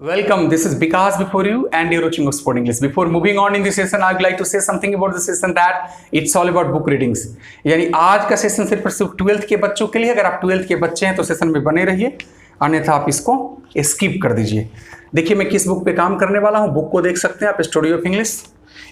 Welcome, this is Vikas before you and you're watching Oxford English. Before moving on in this session, I would like to say something about the session that it's all about book readings. यानी आज का session सिर्फ 12th के बच्चों के लिए। अगर आप 12th के बच्चे हैं तो सेशन में बने रहिए, अन्यथा आप इसको स्किप कर दीजिए। देखिए मैं किस बुक पे काम करने वाला हूँ, बुक को देख सकते हैं आप, स्टोरी ऑफ इंग्लिश।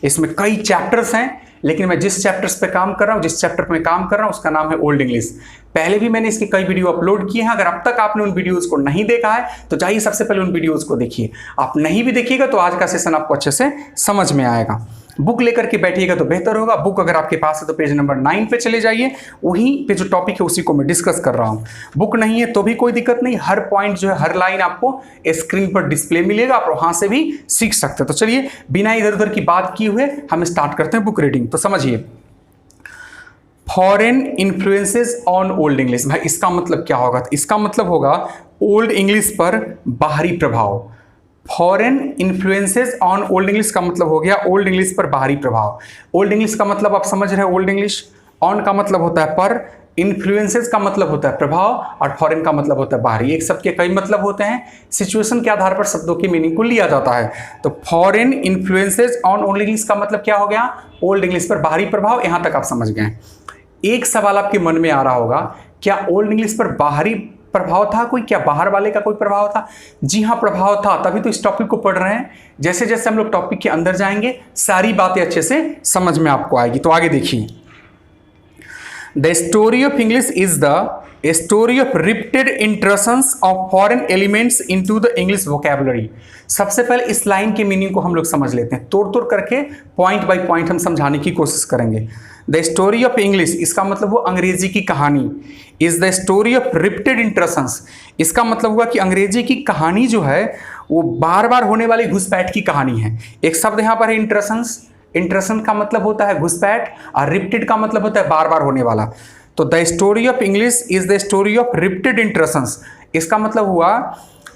इसमें कई चैप्टर्स हैं, लेकिन मैं जिस चैप्टर्स पे काम कर रहा हूँ, जिस चैप्टर पे मैं काम कर रहा हूँ उसका नाम है ओल्ड इंग्लिश। पहले भी मैंने इसके कई वीडियो अपलोड किए हैं। अगर अब तक आपने उन वीडियोस को नहीं देखा है तो जाइए सबसे पहले उन वीडियोस को देखिए। आप नहीं भी देखिएगा तो आज का सेशन आपको अच्छे से समझ में आएगा। बुक लेकर के बैठिएगा तो बेहतर होगा। बुक अगर आपके पास है तो पेज नंबर 9 पे चले जाइए, वहीं पे जो टॉपिक है उसी को मैं डिस्कस कर रहा हूँ। बुक नहीं है तो भी कोई दिक्कत नहीं, हर पॉइंट जो है, हर लाइन आपको स्क्रीन पर डिस्प्ले मिलेगा, आप वहां से भी सीख सकते हैं। तो चलिए बिना इधर उधर की बात किए हुए हम स्टार्ट करते हैं बुक रीडिंग। तो समझिए, foreign influences on Old English. भाई इसका मतलब क्या होगा? इसका मतलब होगा ओल्ड इंग्लिश पर बाहरी प्रभाव। Foreign influences on Old English का मतलब हो गया ओल्ड इंग्लिश पर बाहरी प्रभाव। ओल्ड इंग्लिश का मतलब आप समझ रहे हैं, ओल्ड इंग्लिश। ऑन का मतलब होता है पर, इन्फ्लुएंसेस का मतलब होता है प्रभाव, और फॉरेन का मतलब होता है बाहरी। एक शब्द के कई मतलब होते हैं, सिचुएशन के आधार पर शब्दों की मीनिंग को लिया जाता है। तो foreign influences on Old English का मतलब क्या हो गया? ओल्ड इंग्लिश पर बाहरी प्रभाव। यहां तक आप समझ गए। एक सवाल आपके मन में आ रहा होगा, क्या ओल्ड इंग्लिश पर बाहरी प्रभाव था कोई? क्या बाहर वाले का कोई प्रभाव था? जी हाँ, प्रभाव था, तभी तो इस टॉपिक को पढ़ रहे हैं। जैसे जैसे हम लोग टॉपिक के अंदर जाएंगे सारी बातें अच्छे से समझ में आपको आएगी। तो आगे देखिए, the story of English is the story of repeated intrusions of foreign elements into the English vocabulary. सबसे पहले इस लाइन के मीनिंग को हम लोग समझ लेते हैं, तोड़ तोड़ करके पॉइंट बाय पॉइंट हम समझाने की कोशिश करेंगे। द स्टोरी ऑफ इंग्लिश, इसका मतलब वो अंग्रेजी की कहानी। Is the story of repeated intrusions, इसका मतलब हुआ कि अंग्रेजी की कहानी जो है वो बार बार होने वाली घुसपैठ की कहानी है। एक शब्द यहाँ पर है इंट्रूशंस। इंट्रूशन का मतलब होता है घुसपैठ, और रिपीटेड का मतलब होता है बार बार होने वाला। तो the story of English is the story of repeated intrusions, इसका मतलब हुआ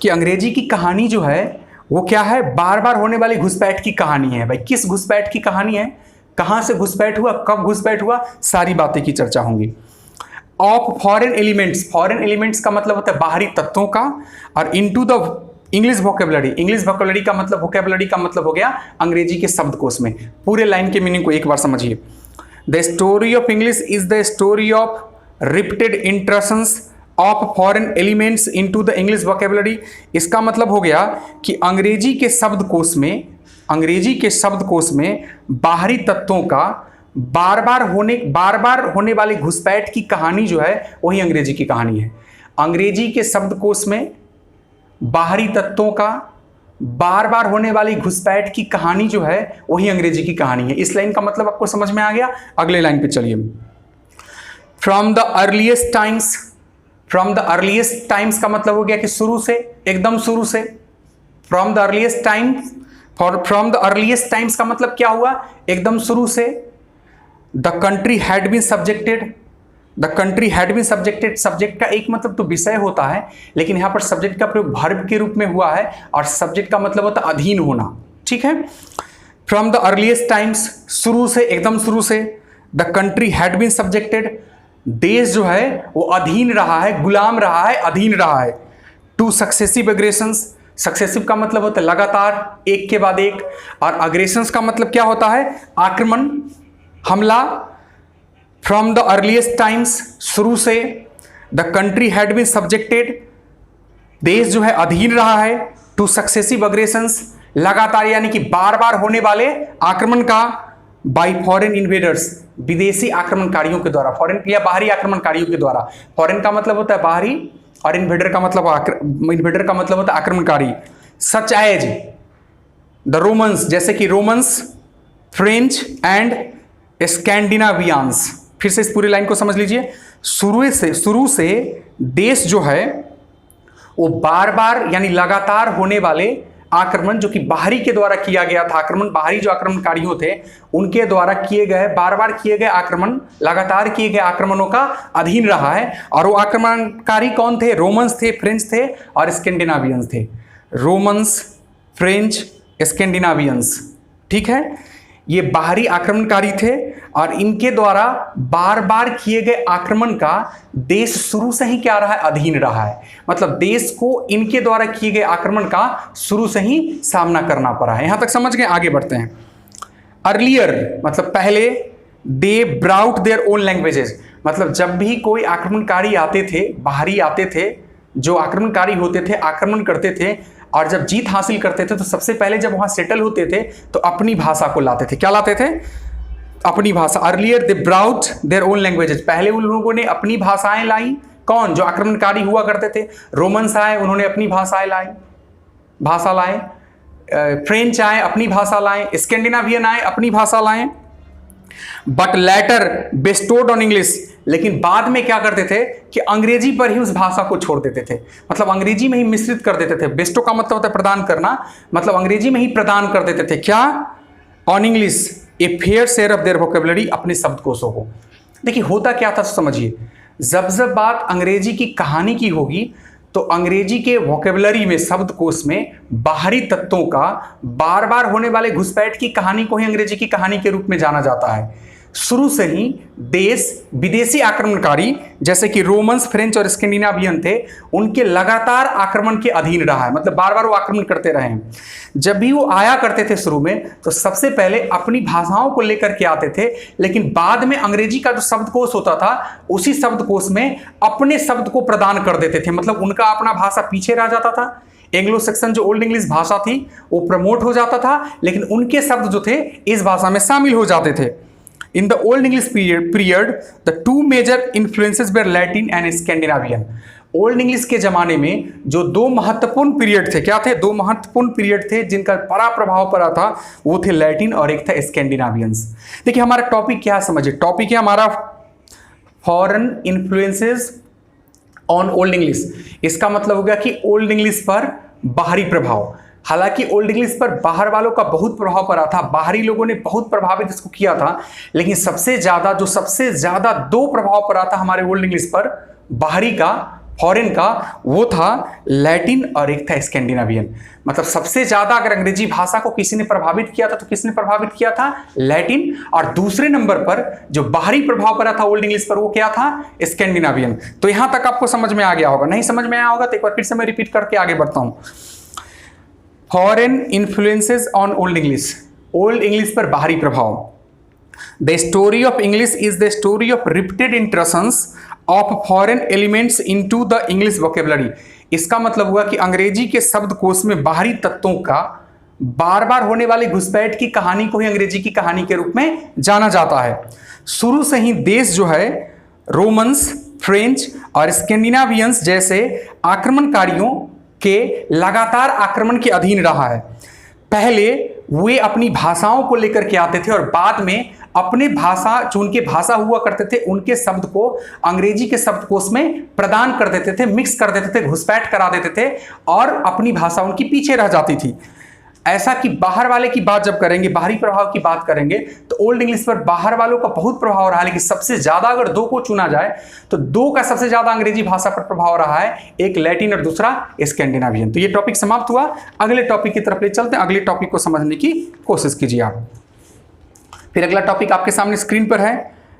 कि अंग्रेजी की कहानी जो है वो क्या है? बार बार होने वाली घुसपैठ की कहानी है। भाई किस घुसपैठ की कहानी है? कहां से घुसपैठ हुआ, कब घुसपैठ हुआ, सारी बातें की चर्चा होंगी। Of foreign elements, foreign elements का मतलब होता है बाहरी तत्वों का, और into the English vocabulary, English vocabulary का मतलब, वोकैबुलरी का मतलब हो गया अंग्रेजी के शब्दकोश में। पूरे लाइन के मीनिंग को एक बार समझिए। The story of English is the story of repeated intrusions of foreign elements into the English vocabulary. इसका मतलब हो गया कि अंग्रेजी के शब्दकोश में, अंग्रेजी के शब्दकोश में बाहरी तत्वों का बार बार होने वाली घुसपैठ की कहानी जो है वही अंग्रेजी की कहानी है। अंग्रेजी के शब्दकोश में बाहरी तत्वों का बार बार होने वाली घुसपैठ की कहानी जो है वही अंग्रेजी की कहानी है। इस लाइन का मतलब आपको समझ में आ गया। अगले लाइन पे चलिए। From the earliest times, from the earliest times का मतलब हो गया कि शुरू से, एकदम शुरू से। From the earliest times, from the earliest times का मतलब क्या हुआ? एकदम शुरू से। The country had been subjected, the country had been subjected, subject का एक मतलब तो विषय होता है, लेकिन यहां पर सब्जेक्ट का प्रयोग वर्ब के रूप में हुआ है, और सब्जेक्ट का मतलब होता है अधीन होना। ठीक है। फ्रॉम द अर्लीस्ट टाइम्स, शुरू से, एकदम शुरू से। The country had been subjected, देश जो है वो अधीन रहा है, गुलाम रहा है, अधीन रहा है। टू सक्सेसिव अग्रेशंस, सक्सेसिव का मतलब होता है लगातार, एक के बाद एक, और अग्रेशंस का मतलब क्या होता है? आक्रमण, हमला। फ्रॉम द अर्लीस्ट टाइम्स, शुरू से। The country had been subjected, देश जो है अधीन रहा है। टू सक्सेसिव अग्रेशंस, लगातार यानी कि बार बार होने वाले आक्रमण का। बाय फॉरेन इन्वेडर्स, विदेशी आक्रमणकारियों के द्वारा, फॉरेन या बाहरी आक्रमणकारियों के द्वारा। फॉरेन का मतलब होता है बाहरी, और इन्वेडर का मतलब होता है आक्रमणकारी। सच एज द रोमन्स, जैसे कि रोमन्स, फ्रेंच एंड स्कैंडिनावियंस। फिर से इस पूरी लाइन को समझ लीजिए। शुरू से देश जो है वो बार बार यानी लगातार होने वाले आक्रमण, जो कि बाहरी के द्वारा किया गया था, आक्रमण, बाहरी जो आक्रमणकारियों थे उनके द्वारा किए गए, बार बार किए गए आक्रमण, लगातार किए गए आक्रमणों का अधीन रहा है। और वो आक्रमणकारी कौन थे? रोमन्स थे, फ्रेंच थे, और स्कैंडिनावियंस थे। Romans, French, Scandinavians. ठीक है। ये बाहरी आक्रमणकारी थे और इनके द्वारा बार बार किए गए आक्रमण का देश शुरू से ही क्या रहा है, अधीन रहा है। मतलब देश को इनके द्वारा किए गए आक्रमण का शुरू से ही सामना करना पड़ा है। यहां तक समझ गए, आगे बढ़ते हैं। अर्लियर मतलब पहले, दे ब्राउट देयर ओन लैंग्वेजेस मतलब जब भी कोई आक्रमणकारी आते थे, बाहरी आते थे, जो आक्रमणकारी होते थे, आक्रमण करते थे और जब जीत हासिल करते थे तो सबसे पहले जब वहां सेटल होते थे तो अपनी भाषा को लाते थे। क्या लाते थे? अपनी भाषा। Earlier they brought their own languages, पहले उन लोगों ने अपनी भाषाएं लाई। कौन? जो आक्रमणकारी हुआ करते थे। रोमन्स आए, उन्होंने अपनी भाषा लाए। फ्रेंच आए, अपनी भाषा लाए। स्कैंडिनेवियन आए, अपनी भाषा लाए। But later bestowed on English, लेकिन बाद में क्या करते थे कि अंग्रेजी पर ही उस भाषा को छोड़ देते थे। मतलब अंग्रेजी में ही मिश्रित कर देते थे। बेस्टो का मतलब होता है प्रदान करना, मतलब अंग्रेजी में ही प्रदान कर देते थे। क्या? On English a fair share of their vocabulary, अपने शब्दकोशों को। देखिए होता क्या था समझिए, जब जब बात अंग्रेजी की कहानी की होगी तो अंग्रेजी के वोकेबुलरी में, शब्दकोश में बाहरी तत्वों का बार बार होने वाले घुसपैठ की कहानी को ही अंग्रेजी की कहानी के रूप में जाना जाता है। शुरू से ही देश विदेशी आक्रमणकारी जैसे कि रोमन्स, फ्रेंच और स्कैंडिनेवियन थे, उनके लगातार आक्रमण के अधीन रहा है। मतलब बार बार वो आक्रमण करते रहे हैं। जब भी वो आया करते थे शुरू में तो सबसे पहले अपनी भाषाओं को लेकर के आते थे, लेकिन बाद में अंग्रेजी का जो शब्दकोश होता था उसी शब्दकोश में अपने शब्द को प्रदान कर देते थे। मतलब उनका अपना भाषा पीछे रह जाता था। एंग्लो सेक्सन जो ओल्ड इंग्लिश भाषा थी वो प्रमोट हो जाता था, लेकिन उनके शब्द जो थे इस भाषा में शामिल हो जाते थे। In the Old English period, the two major influences were Latin and Scandinavian. Old English के जमाने में जो दो महत्वपूर्ण पीरियड थे, क्या थे? दो महत्वपूर्ण पीरियड थे जिनका बड़ा प्रभाव पड़ा था, वो थे लैटिन और एक था स्कैंडिनेवियंस। देखिए हमारा टॉपिक क्या है समझिए, टॉपिक है हमारा foreign influences on Old English. इसका मतलब हो गया कि ओल्ड इंग्लिश पर बाहरी प्रभाव। हालांकि ओल्ड इंग्लिश पर बाहर वालों का बहुत प्रभाव पड़ा था, बाहरी लोगों ने बहुत प्रभावित इसको किया था, लेकिन सबसे ज्यादा दो प्रभाव पड़ा था हमारे ओल्ड इंग्लिश पर, बाहरी का, फॉरेन का, वो था लैटिन और एक था स्कैंडिनेवियन। मतलब सबसे ज्यादा अगर अंग्रेजी भाषा को किसी ने प्रभावित किया था तो किसने प्रभावित किया था? लैटिन। और दूसरे नंबर पर जो बाहरी प्रभाव पड़ा था ओल्ड इंग्लिश पर वो क्या था? स्कैंडिनेवियन। तो यहां तक आपको समझ में आ गया होगा। नहीं समझ में आया होगा तो एक बार फिर से मैं रिपीट करके आगे बढ़ता हूं। Foreign influences on Old English, Old English पर बाहरी प्रभाव। The story of English is the story of repeated intrusions of foreign elements into the English vocabulary. इसका मतलब हुआ कि अंग्रेजी के शब्दकोश में बाहरी तत्वों का बार बार होने वाली घुसपैठ की कहानी को ही अंग्रेजी की कहानी के रूप में जाना जाता है। शुरू से ही देश जो है रोमन्स, फ्रेंच और स्कैंडिनेवियंस जैसे आक्रमणकारियों के लगातार आक्रमण के अधीन रहा है। पहले वे अपनी भाषाओं को लेकर के आते थे और बाद में अपने भाषा, जो उनके भाषा हुआ करते थे, उनके शब्द को अंग्रेजी के शब्दकोश में प्रदान कर देते थे, मिक्स कर देते थे, घुसपैठ करा देते थे और अपनी भाषा उनकी पीछे रह जाती थी। ऐसा कि बाहर वाले की बात जब करेंगे, बाहरी प्रभाव की बात करेंगे तो ओल्ड इंग्लिश पर बाहर वालों का बहुत प्रभाव रहा है, लेकिन सबसे ज्यादा अगर दो को चुना जाए तो दो का सबसे ज्यादा अंग्रेजी भाषा पर प्रभाव रहा है, एक लैटिन और दूसरा स्कैंडिनेवियन। तो ये टॉपिक समाप्त हुआ। अगले टॉपिक की तरफ ले चलते हैं। अगले टॉपिक को समझने की कोशिश कीजिए आप। फिर अगला टॉपिक आपके सामने स्क्रीन पर है,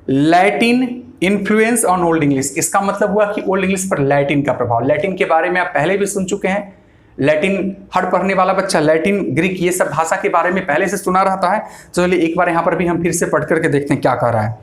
Latin influence on Old English. इसका मतलब हुआ कि ओल्ड इंग्लिश पर लैटिन का प्रभाव। लैटिन के बारे में आप पहले भी सुन चुके हैं। लैटिन हर पढ़ने वाला बच्चा लैटिन, ग्रीक, ये सब भाषा के बारे में पहले से सुना रहता है। तो चलिए एक बार यहाँ पर भी हम फिर से पढ़ करके देखते हैं क्या कह रहा है।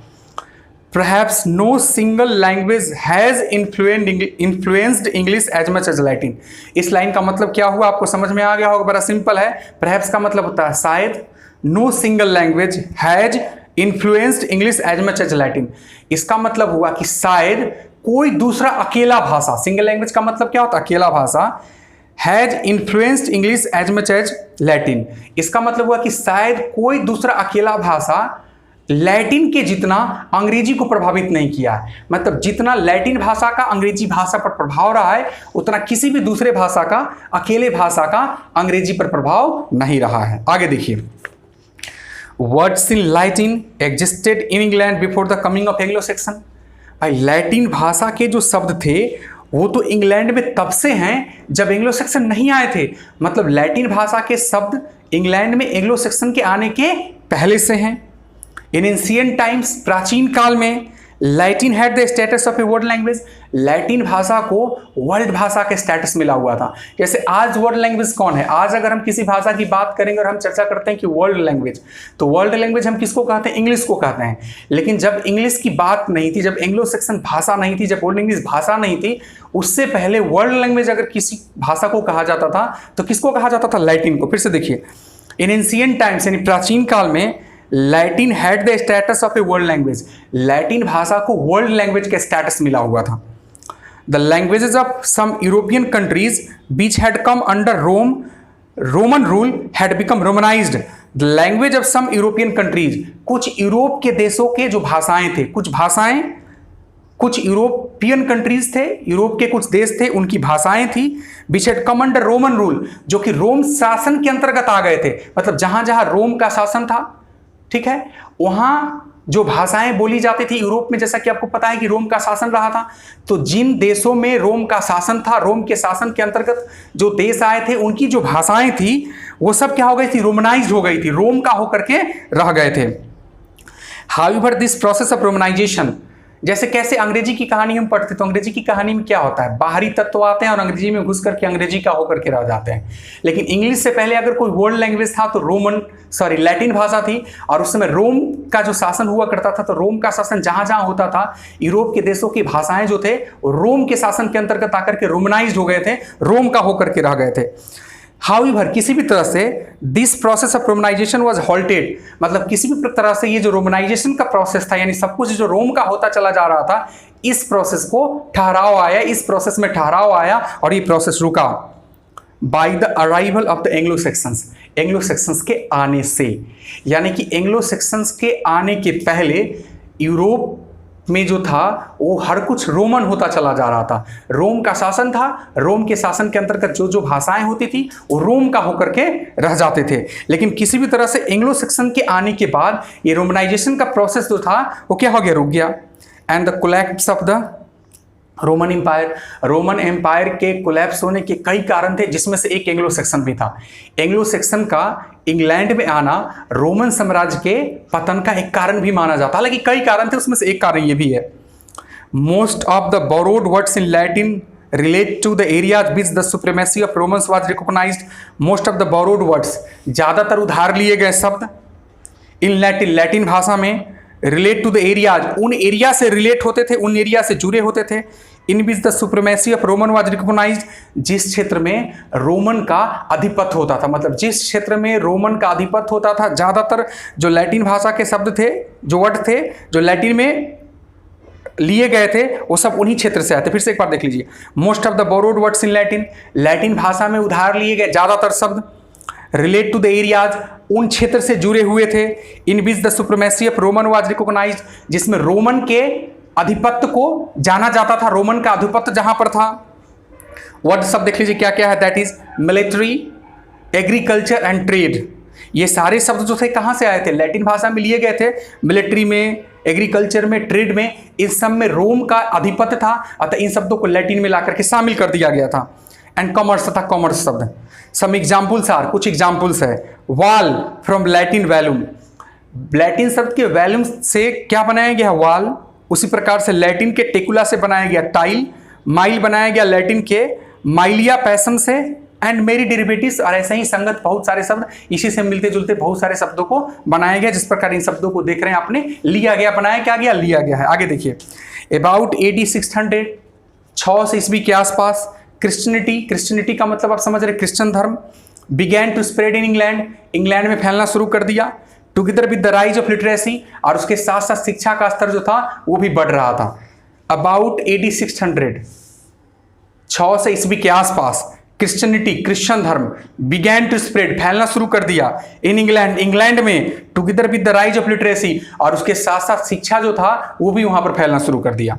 Perhaps no single language has influenced English as much as Latin। इस लाइन का मतलब क्या हुआ आपको समझ में आ गया होगा, बड़ा सिंपल है। Perhaps का मतलब होता है शायद, no single language has influenced English as much as Latin। इसका मतलब हुआ कि शायद कोई दूसरा अकेला भाषा, सिंगल लैंग्वेज का मतलब क्या होता है? अकेला भाषा। Has influenced English as much as Latin, इसका मतलब हुआ कि शायद कोई दूसरा अकेला भाषा लैटिन के जितना अंग्रेजी को प्रभावित नहीं किया है। मतलब जितना लैटिन भाषा का अंग्रेजी भाषा पर प्रभाव रहा है उतना किसी भी दूसरे भाषा का, अकेले भाषा का अंग्रेजी पर प्रभाव नहीं रहा है। आगे देखिए, words in Latin existed in England before the coming of Anglo section. भाई लैटिन भाषा के जो शब्द थे वो तो इंग्लैंड में तब से हैं जब एंग्लो सेक्सन नहीं आए थे। मतलब लैटिन भाषा के शब्द इंग्लैंड में एंग्लो सेक्सन के आने के पहले से हैं। इन एंशिएंट टाइम्स, प्राचीन काल में, Latin had the status of a world language, Latin भाषा को वर्ल्ड भाषा का स्टेटस मिला हुआ था। जैसे आज वर्ल्ड लैंग्वेज कौन है? आज अगर हम किसी भाषा की बात करेंगे और हम चर्चा करते हैं कि वर्ल्ड लैंग्वेज, तो वर्ल्ड लैंग्वेज हम किसको कहते हैं? इंग्लिश को कहते हैं। लेकिन जब इंग्लिश की बात नहीं थी, जब एंग्लो सेक्सन भाषा नहीं थी, जब ओल्ड इंग्लिश भाषा नहीं थी, उससे पहले वर्ल्ड लैंग्वेज अगर किसी भाषा को कहा जाता था तो किसको कहा जाता था? लैटिन को। फिर से देखिए, इन एंशिएंट टाइम्स यानी प्राचीन काल में, Latin had the status of a world language, Latin भाषा को वर्ल्ड लैंग्वेज का स्टेटस मिला हुआ था। The languages of some European countries which had come under Roman rule had become Romanised. The language of some European countries, कुछ Europe के देशों के जो भाषाएं थे, कुछ यूरोपियन कंट्रीज थे, यूरोप के कुछ देश थे, उनकी भाषाएं थी, विच had come under Roman rule, जो कि रोम शासन के अंतर्गत आ गए थे। मतलब जहां जहां रोम का शासन था, ठीक है, वहां जो भाषाएं बोली जाती थी यूरोप में, जैसा कि आपको पता है कि रोम का शासन रहा था, तो जिन देशों में रोम का शासन था, रोम के शासन के अंतर्गत जो देश आए थे, उनकी जो भाषाएं थी वो सब क्या हो गई थी? रोमनाइज्ड हो गई थी, रोम का होकर के रह गए थे। हाउएवर दिस प्रोसेस ऑफ रोमनाइजेशन, जैसे कैसे अंग्रेजी की कहानी हम पढ़ते, तो अंग्रेजी की कहानी में क्या होता है? बाहरी तत्व आते हैं और अंग्रेजी में घुस करके अंग्रेजी का होकर के रह जाते हैं। लेकिन इंग्लिश से पहले अगर कोई वर्ल्ड लैंग्वेज था तो लैटिन भाषा थी, और उस समय रोम का जो शासन हुआ करता था, तो रोम का शासन जहां जहां होता था, यूरोप के देशों की भाषाएं जो थे रोम के शासन के अंतर्गत आकर के रोमनाइज्ड हो गए थे, रोम का होकर के रह गए थे। हाउएवर, किसी भी तरह से this process of Romanisation was halted, मतलब किसी भी तरह से ये जो रोमनाइजेशन का प्रोसेस था, यानी सब कुछ जो रोम का होता चला जा रहा था, इस प्रोसेस को ठहराव आया, इस प्रोसेस में ठहराव आया और ये प्रोसेस रुका bye the arrival of the Anglo sections, Anglo sections के आने से। यानी कि एंग्लो सेक्शंस के आने के पहले यूरोप में जो था वो हर कुछ रोमन होता चला जा रहा था, रोम का शासन था, रोम के शासन के अंतर्गत जो जो भाषाएं होती थी वो रोम का होकर के रह जाते थे। लेकिन किसी भी तरह से एंग्लो सेक्शन के आने के बाद ये रोमनाइजेशन का प्रोसेस जो था वो क्या हो गया? रुक गया। And the collapse of the Roman Empire, Roman Empire के कोलैप्स होने के कई कारण थे, जिसमें से एक एंग्लो सेक्शन भी था। एंग्लो सेक्शन का इंग्लैंड में आना रोमन साम्राज्य के पतन का एक कारण भी माना जाता है। हालांकि कई कारण थे, उसमें से एक कारण ये भी है। Most of the borrowed words in Latin relate to the areas which the supremacy of Romans was recognised. Most of the borrowed words, ज्यादातर उधार लिए गए शब्द इन लैटिन, लैटिन भाषा में, रिलेट टू द एरियाज, उन एरिया से relate होते थे, उन एरिया से जुड़े होते थे। In which the supremacy of Roman was recognised, जिस क्षेत्र में रोमन का आधिपत्य होता था, मतलब जिस क्षेत्र में रोमन का आधिपत्य होता था, ज्यादातर जो लैटिन भाषा के शब्द थे, जो वर्ड थे, जो लैटिन में लिए गए थे, वो सब उन्हीं क्षेत्र से आए थे। फिर से एक बार देख लीजिए, most of the borrowed words in Latin, Latin भाषा में उधार लिए गए ज्यादातर शब्द, रिलेट टू द एरियाज, उन क्षेत्र से जुड़े हुए थे। In which the supremacy of Roman was recognised, जिसमें रोमन के आधिपत्य को जाना जाता था, रोमन का आधिपत्य जहां पर था। वर्ड सब देख लीजिए क्या क्या है, that is military, agriculture and trade. ये सारे शब्द जो थे कहां से आए थे? लैटिन भाषा में लिए गए थे, मिलिट्री में, एग्रीकल्चर में, ट्रेड में, इस सब में रोम का आधिपत्य था, अतः इन शब्दों को लैटिन में ला करके शामिल कर दिया गया था। एंड कॉमर्स तथा कॉमर्स शब्द, सम एग्जाम्पल्स आर, कुछ एग्जाम्पल्स है। वाल फ्रॉम लैटिन वैल्यूम, लैटिन शब्द के वैल्यूम से क्या बनाया गया? वाल। उसी प्रकार से लैटिन के टेकुला से बनाया गया टाइल, माइल बनाया गया लैटिन के माइलिया पैसन से, एंड मेरी डेरिवेटिव्स, और ऐसे ही संगत बहुत सारे शब्द इसी से मिलते जुलते बहुत सारे शब्दों को बनाया गया। जिस प्रकार इन शब्दों को देख रहे हैं आपने, लिया गया, बनाया क्या गया? लिया गया है। आगे देखिए, अबाउट AD 600, 600 ईस्वी के आसपास, क्रिश्चियनिटी का मतलब आप समझ रहे, क्रिश्चियन धर्म, began to spread in England, England में फैलना शुरू कर दिया। Together with the rise of literacy, और उसके साथ साथ शिक्षा का स्तर जो था वो भी बढ़ रहा था। अबाउट AD 600, 600 ईस्वी के आसपास, क्रिश्चियनिटी, क्रिश्चियन धर्म, बिगैन टू स्प्रेड, फैलना शुरू कर दिया इन इंग्लैंड, इंग्लैंड में, together with the rise of literacy, और उसके साथ साथ शिक्षा जो था वो भी वहां पर फैलना शुरू कर दिया।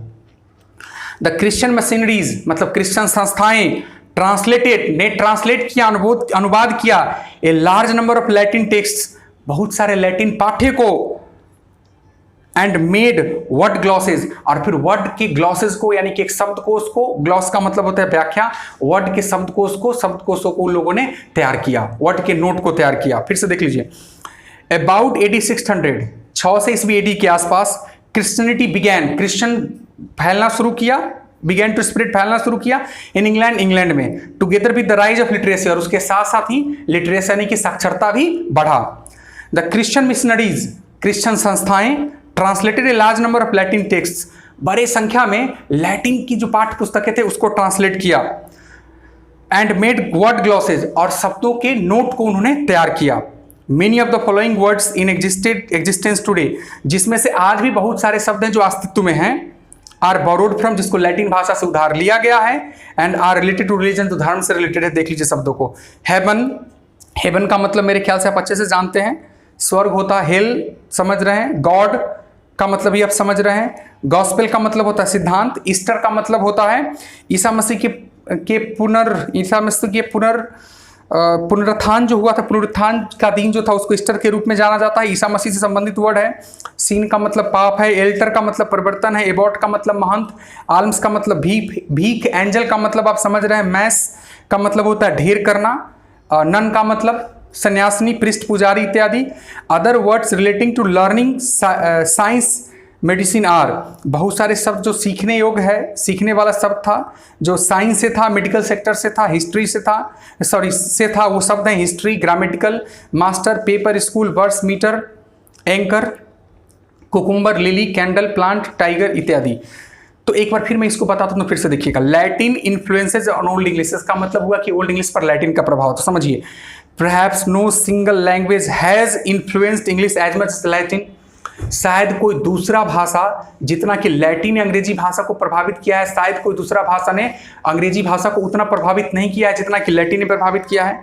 द क्रिश्चियन मशीनरीज, मतलब क्रिश्चियन संस्थाएं, ट्रांसलेटेड, ने ट्रांसलेट किया, अनुवाद किया ए large number of Latin text, बहुत सारे लैटिन पाठ्य को, एंड मेड वर्ड ग्लॉसेज, और फिर वर्ड के ग्लॉसेज को, यानी कि एक शब्दकोश को, ग्लॉस का मतलब होता है व्याख्या, वर्ड के शब्दकोशों को उन लोगों ने तैयार किया, वर्ड के नोट को तैयार किया। फिर से देख लीजिए, अबाउट AD 600, 600 ईस्वी AD के आसपास क्रिश्चियनिटी बिगैन, क्रिश्चियन फैलना शुरू किया, बिगैन टू स्प्रेड, फैलना शुरू किया इन इंग्लैंड, इंग्लैंड में, together with the rise of literacy, और उसके साथ साथ ही लिटरेसी यानी कि साक्षरता भी बढ़ा। द क्रिश्चियन मिशनरीज, क्रिश्चियन संस्थाएं, translated a large number of Latin text, बड़े संख्या में लैटिन की जो पाठ्य पुस्तकें थे उसको ट्रांसलेट किया, एंड मेड वर्ड ग्लॉसेज, और शब्दों के नोट को उन्होंने तैयार किया। Many of the following words in existence today, जिसमें से आज भी बहुत सारे शब्द हैं जो अस्तित्व में हैं, आर बोरोड फ्रॉम, जिसको लैटिन भाषा से उधार लिया गया है, and are related to religion, तो धर्म से रिलेटेड है। देख लीजिए शब्दों को। हेवन, हेवन का मतलब मेरे ख्याल से आप अच्छे से जानते हैं, स्वर्ग होता है, हेल समझ रहे हैं, गॉड का मतलब भी आप समझ रहे हैं, गॉस्पेल का मतलब होता है सिद्धांत, ईस्टर का मतलब होता है ईसा मसीह के पुनरुत्थान जो हुआ था, पुनरुत्थान का दिन जो था उसको ईस्टर के रूप में जाना जाता है, ईसा मसीह से संबंधित वर्ड है। सीन का मतलब पाप है, एल्टर का मतलब परिवर्तन है, एबॉट का मतलब महंत, आल्म्स का मतलब भीख, एंजल का मतलब आप समझ रहे हैं, मैस का मतलब होता है ढेर करना, नन का मतलब सन्यासिनी, पृष्ठ पुजारी इत्यादि। Other words relating to learning, science, medicine are, बहुत सारे शब्द जो सीखने योग्य है, सीखने वाला शब्द था, जो साइंस से था, मेडिकल सेक्टर से था, हिस्ट्री से था, वो शब्द हैं history, grammatical, master, paper, school, words, metre, anchor, cucumber, lily, candle, plant, tiger इत्यादि। तो एक बार फिर मैं इसको बताता हूं, तो फिर से देखिएगा। Latin influences on Old English, इसका मतलब हुआ कि ओल्ड इंग्लिश पर लैटिन का प्रभाव। तो समझिए, perhaps no single language has influenced English as much as Latin, शायद कोई दूसरा भाषा जितना कि लैटिन ने अंग्रेजी भाषा को प्रभावित किया है, शायद कोई दूसरा भाषा ने अंग्रेजी भाषा को उतना प्रभावित नहीं किया है जितना कि लैटिन ने प्रभावित किया है।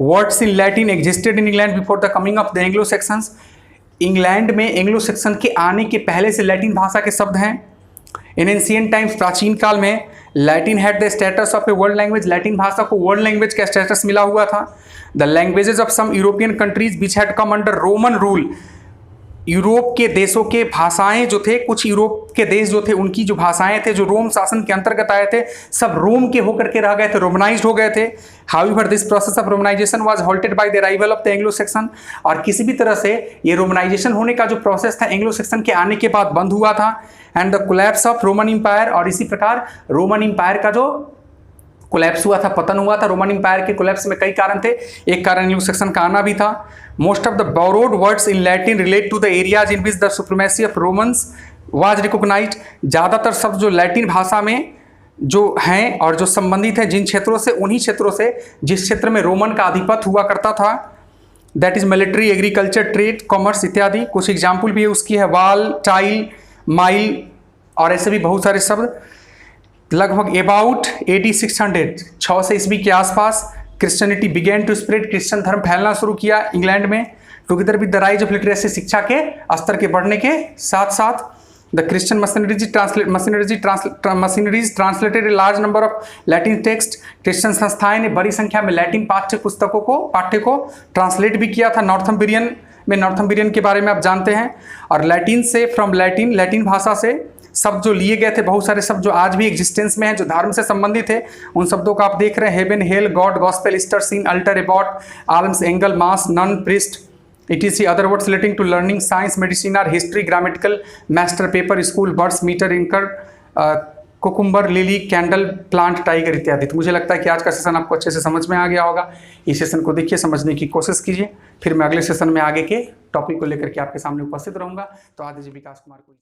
Words in Latin existed in England before the coming of the Anglo sections, England में एंग्लो सेक्शन के आने के पहले से लैटिन भाषा के शब्द हैं। इन एंशिएंट टाइम्स, प्राचीन काल में, Latin had the status of a world language, Latin भाषा को वर्ल्ड लैंग्वेज का स्टेटस मिला हुआ था। The languages of some European countries which had come under Roman rule, Europe के देशों के भाषाएं जो थे, कुछ यूरोप के देश जो थे उनकी जो भाषाएं थे जो रोम शासन के अंतर्गत आए थे, सब रोम के होकर के रह गए थे, रोमनाइज्ड हो गए थे। However this process of Romanisation was halted by the arrival of the Anglo Saxon, और किसी भी तरह से ये रोमनाइजेशन होने का जो प्रोसेस था एंग्लो सेक्शन के आने के बाद बंद हुआ था। And the collapse of Roman empire, और इसी प्रकार रोमन इंपायर का जो कोलैप्स हुआ था, पतन हुआ था। रोमन इंपायर के कोलैप्स में कई कारण थे, एक कारण एंग्लो सेक्शन का आना भी था। Most of the borrowed words in Latin relate to the areas in which the supremacy of Romans was recognised, ज़्यादातर शब्द जो लैटिन भाषा में जो हैं और जो संबंधित है जिन क्षेत्रों से, उन्हीं क्षेत्रों से जिस क्षेत्र में रोमन का आधिपत्य हुआ करता था, that is military, agriculture, trade, commerce इत्यादि। कुछ एग्जाम्पल भी उसकी है, वाल, टाइल, माइल, और ऐसे भी बहुत सारे शब्द। लगभग अबाउट AD 600, 600 ईस्वी के आसपास Christianity began to spread, Christian धर्म फैलना शुरू किया इंग्लैंड में, together with the rise of literacy, शिक्षा के स्तर के बढ़ने के साथ साथ। The Christian missionaries translated a large number of Latin text, Christian संस्थाएं ने बड़ी संख्या में लैटिन पाठ्य को ट्रांसलेट भी किया था। नॉर्थम्बरियन के बारे में आप जानते हैं। और लैटिन से, फ्रॉम लैटिन, लैटिन भाषा से शब्द जो लिए गए थे, बहुत सारे शब्द जो आज भी एग्जिस्टेंस में हैं, जो धर्म से संबंधित है, उन शब्दों को आप देख रहे हैं। Heaven, hell, God, gospel, Easter, sin, altar, abbot, alms, angel, mass, nun, priest, etc. Other words relating to learning, science, medicine are history, grammatical, master, paper, school, birds, meter, anchor, cucumber, lily, candle, plant, tiger इत्यादि। तो मुझे लगता है कि आज का session आपको अच्छे से समझ में आ गया होगा। इस सेशन को देखिए, समझने की कोशिश कीजिए, फिर मैं अगले सेशन में आगे के टॉपिक को लेकर के आपके सामने उपस्थित रहूंगा। तो आज जी विकास कुमार को